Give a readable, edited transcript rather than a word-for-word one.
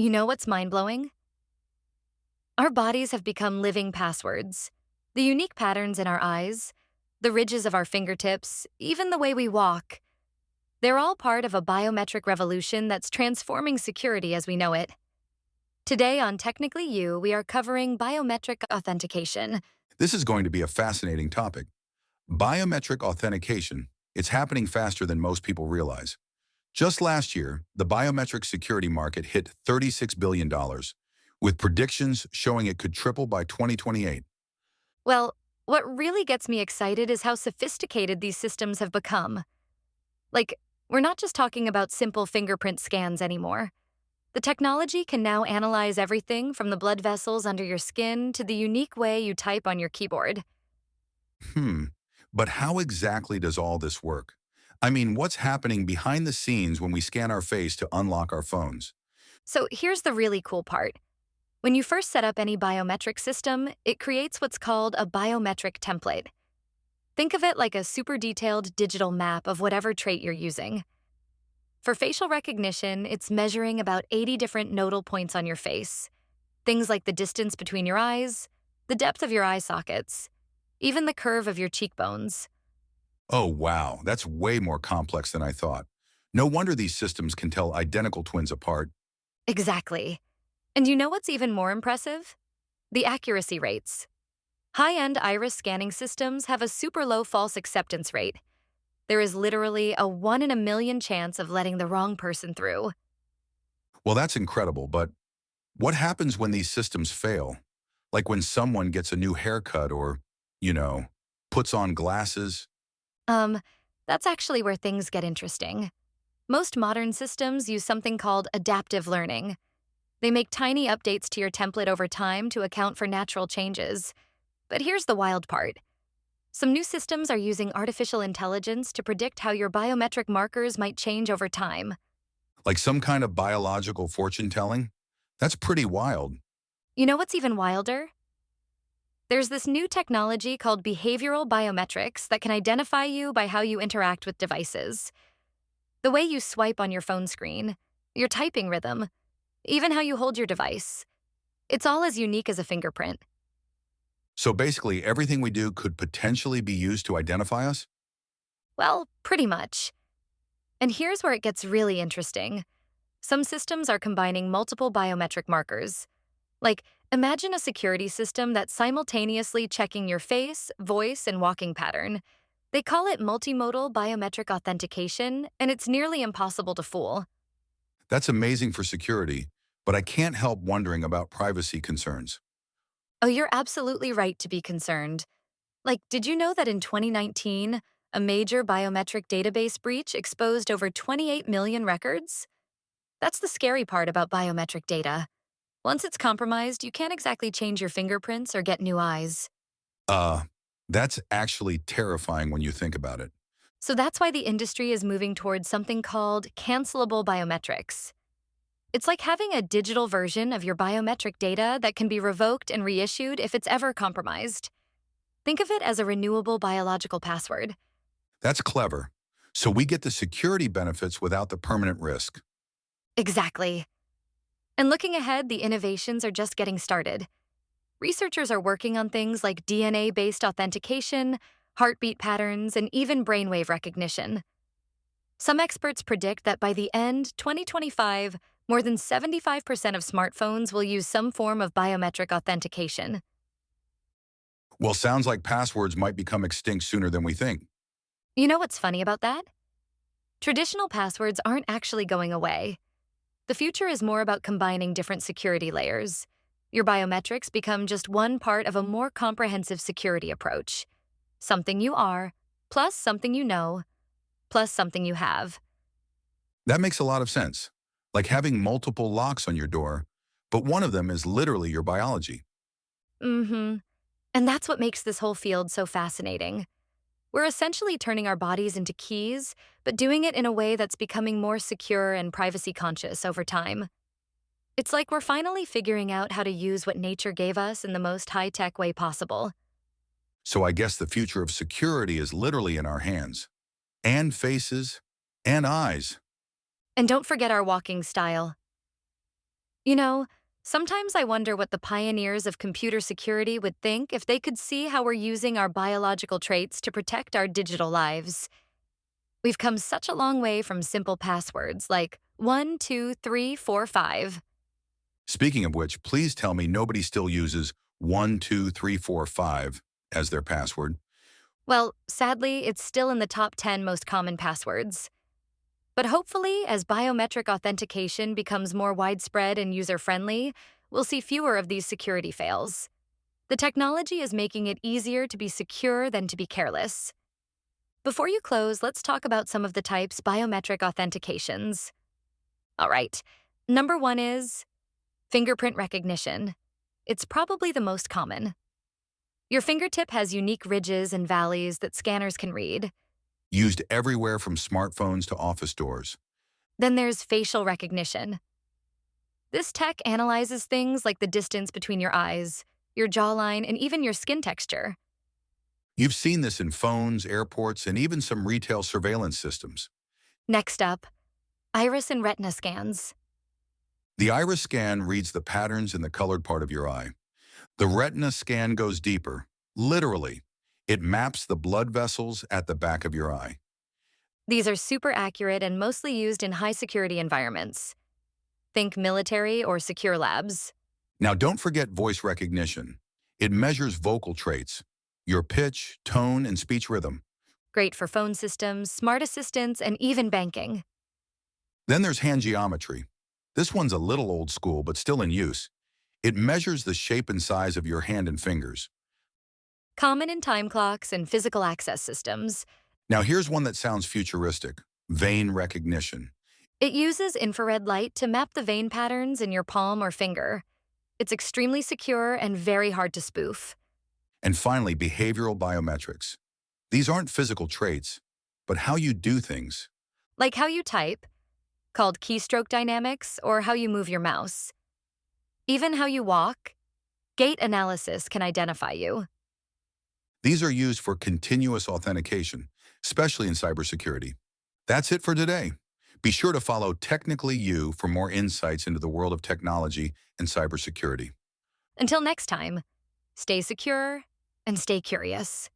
You know what's mind-blowing? Our bodies have become living passwords. The unique patterns in our eyes, the ridges of our fingertips, even the way we walk, they're all part of a biometric revolution that's transforming security as we know it. Today on Technically You, we are covering biometric authentication. This is going to be a fascinating topic. Biometric authentication, it's happening faster than most people realize. Just last year, the biometric security market hit $36 billion, with predictions showing it could triple by 2028. Well, what really gets me excited is how sophisticated these systems have become. Like, we're not just talking about simple fingerprint scans anymore. The technology can now analyze everything from the blood vessels under your skin to the unique way you type on your keyboard. Hmm, but how exactly does all this work? I mean, what's happening behind the scenes when we scan our face to unlock our phones? So here's the really cool part. When you first set up any biometric system, it creates what's called a biometric template. Think of it like a super detailed digital map of whatever trait you're using. For facial recognition, it's measuring about 80 different nodal points on your face. Things like the distance between your eyes, the depth of your eye sockets, even the curve of your cheekbones. Oh, wow, that's way more complex than I thought. No wonder these systems can tell identical twins apart. Exactly. And you know what's even more impressive? The accuracy rates. High-end iris scanning systems have a super low false acceptance rate. There is literally a 1 in a million chance of letting the wrong person through. Well, that's incredible, but what happens when these systems fail? Like when someone gets a new haircut or, you know, puts on glasses? Um, that's actually where things get interesting. Most modern systems use something called adaptive learning. They make tiny updates to your template over time to account for natural changes. But here's the wild part. Some new systems are using artificial intelligence to predict how your biometric markers might change over time. Like some kind of biological fortune telling? That's pretty wild. You know what's even wilder? There's this new technology called behavioral biometrics that can identify you by how you interact with devices. The way you swipe on your phone screen, your typing rhythm, even how you hold your device. It's all as unique as a fingerprint. So basically, everything we do could potentially be used to identify us? Well, pretty much. And here's where it gets really interesting. Some systems are combining multiple biometric markers. Like, imagine a security system that's simultaneously checking your face, voice, and walking pattern. They call it multimodal biometric authentication, and it's nearly impossible to fool. That's amazing for security, but I can't help wondering about privacy concerns. Oh, you're absolutely right to be concerned. Like, did you know that in 2019, a major biometric database breach exposed over 28 million records? That's the scary part about biometric data. Once it's compromised, you can't exactly change your fingerprints or get new eyes. Uh, that's actually terrifying when you think about it. So that's why the industry is moving towards something called cancelable biometrics. It's like having a digital version of your biometric data that can be revoked and reissued if it's ever compromised. Think of it as a renewable biological password. That's clever. So we get the security benefits without the permanent risk. Exactly. And looking ahead, the innovations are just getting started. Researchers are working on things like DNA-based authentication, heartbeat patterns, and even brainwave recognition. Some experts predict that by the end 2025, more than 75% of smartphones will use some form of biometric authentication. Well, sounds like passwords might become extinct sooner than we think. You know what's funny about that? Traditional passwords aren't actually going away. The future is more about combining different security layers. Your biometrics become just one part of a more comprehensive security approach. Something you are, plus something you know, plus something you have. That makes a lot of sense. Like having multiple locks on your door, but one of them is literally your biology. Mm-hmm. And that's what makes this whole field so fascinating. We're essentially turning our bodies into keys, but doing it in a way that's becoming more secure and privacy conscious over time. It's like we're finally figuring out how to use what nature gave us in the most high-tech way possible. So I guess the future of security is literally in our hands. And faces, and eyes. And don't forget our walking style. You know, sometimes I wonder what the pioneers of computer security would think if they could see how we're using our biological traits to protect our digital lives. We've come such a long way from simple passwords like 1, 2, 3, 4, 5. Speaking of which, please tell me nobody still uses 1, 2, 3, 4, 5 as their password. Well, sadly, it's still in the top 10 most common passwords. But hopefully, as biometric authentication becomes more widespread and user friendly, we'll see fewer of these security fails. The technology is making it easier to be secure than to be careless. Before you close, let's talk about some of the types biometric authentications. All right. Number one is fingerprint recognition. It's probably the most common. Your fingertip has unique ridges and valleys that scanners can read. Used everywhere from smartphones to office doors. Then there's facial recognition. This tech analyzes things like the distance between your eyes, your jawline, and even your skin texture. You've seen this in phones, airports, and even some retail surveillance systems. Next up, iris and retina scans. The iris scan reads the patterns in the colored part of your eye. The retina scan goes deeper. Literally, it maps the blood vessels at the back of your eye. These are super accurate and mostly used in high security environments. Think military or secure labs. Now, don't forget voice recognition. It measures vocal traits, your pitch, tone, and speech rhythm. Great for phone systems, smart assistants, and even banking. Then there's hand geometry. This one's a little old school, but still in use. It measures the shape and size of your hand and fingers. Common in time clocks and physical access systems. Now, here's one that sounds futuristic: vein recognition. It uses infrared light to map the vein patterns in your palm or finger. It's extremely secure and very hard to spoof. And finally, behavioral biometrics. These aren't physical traits, but how you do things. Like how you type, called keystroke dynamics, or how you move your mouse. Even how you walk, gait analysis can identify you. These are used for continuous authentication, especially in cybersecurity. That's it for today. Be sure to follow Technically You for more insights into the world of technology and cybersecurity. Until next time, stay secure and stay curious.